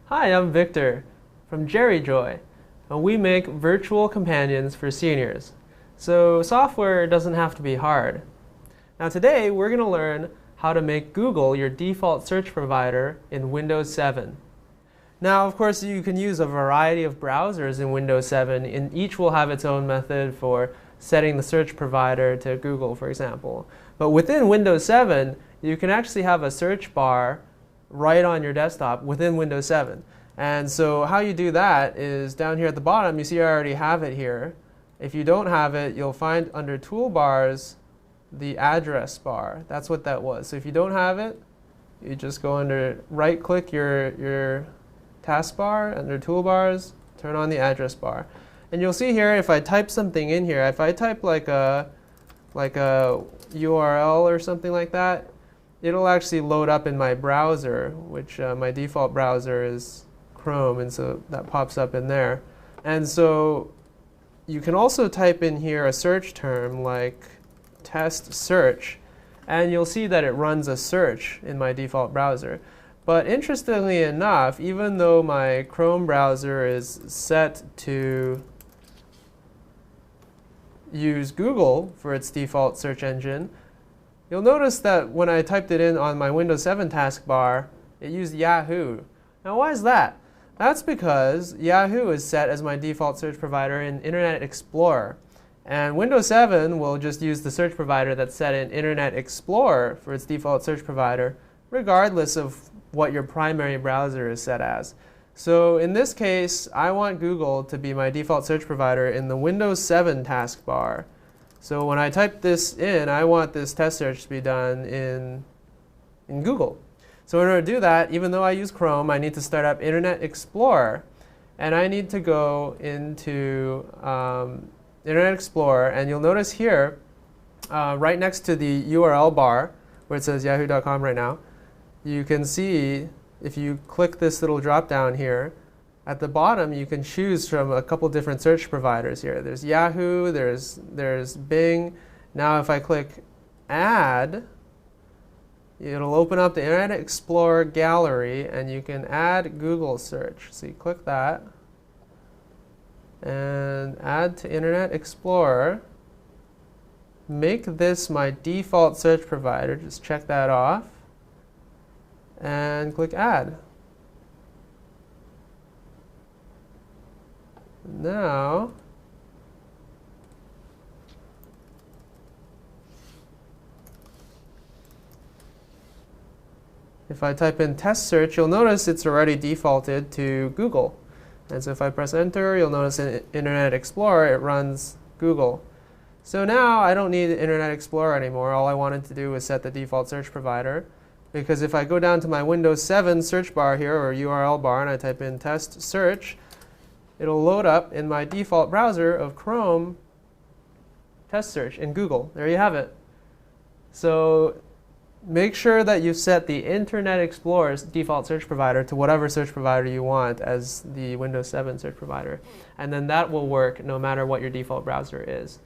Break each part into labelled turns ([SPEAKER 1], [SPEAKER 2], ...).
[SPEAKER 1] Hi, I'm Victor from JerryJoy, and we make virtual companions for seniors. So software doesn't have to be hard. Now today we're going to learn how to make Google your default search provider in Windows 7. Now of course you can use a variety of browsers in Windows 7, and each will have its own method for setting the search provider to Google, for example. But within Windows 7 you can actually have a search bar right on your desktop within Windows 7. And so how you do that is down here at the bottom, you see I already have it here. If you don't have it, you'll find under toolbars the address bar. That's what that was. So if you don't have it, you just go under, right click your taskbar under toolbars, turn on the address bar. And you'll see here if I type something in here, if I type like a URL or something like that, it'll actually load up in my browser, which my default browser is Chrome, and so that pops up in there. And so you can also type in here a search term like test search, and you'll see that it runs a search in my default browser. But interestingly enough, even though my Chrome browser is set to use Google for its default search engine, you'll notice that when I typed it in on my Windows 7 taskbar, it used Yahoo. Now why is that? That's because Yahoo is set as my default search provider in Internet Explorer. And Windows 7 will just use the search provider that's set in Internet Explorer for its default search provider, regardless of what your primary browser is set as. So in this case, I want Google to be my default search provider in the Windows 7 taskbar. So when I type this in, I want this test search to be done in Google. So in order to do that, even though I use Chrome, I need to start up Internet Explorer. And I need to go into Internet Explorer. And you'll notice here, right next to the URL bar, where it says yahoo.com right now, you can see if you click this little drop down here, at the bottom, you can choose from a couple different search providers here. There's Yahoo, there's Bing. Now if I click Add, it'll open up the Internet Explorer gallery, and you can add Google search. So you click that, and add to Internet Explorer. Make this my default search provider. Just check that off, and click Add. Now, if I type in test search, you'll notice it's already defaulted to Google. And so if I press enter, you'll notice in Internet Explorer, it runs Google. So now I don't need Internet Explorer anymore. All I wanted to do was set the default search provider. Because if I go down to my Windows 7 search bar here, or URL bar, and I type in test search, it'll load up in my default browser of Chrome test search in Google. There you have it. So make sure that you set the Internet Explorer's default search provider to whatever search provider you want as the Windows 7 search provider. And then that will work no matter what your default browser is.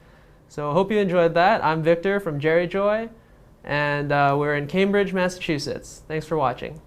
[SPEAKER 1] So I hope you enjoyed that. I'm Victor from JerryJoy, and we're in Cambridge, Massachusetts. Thanks for watching.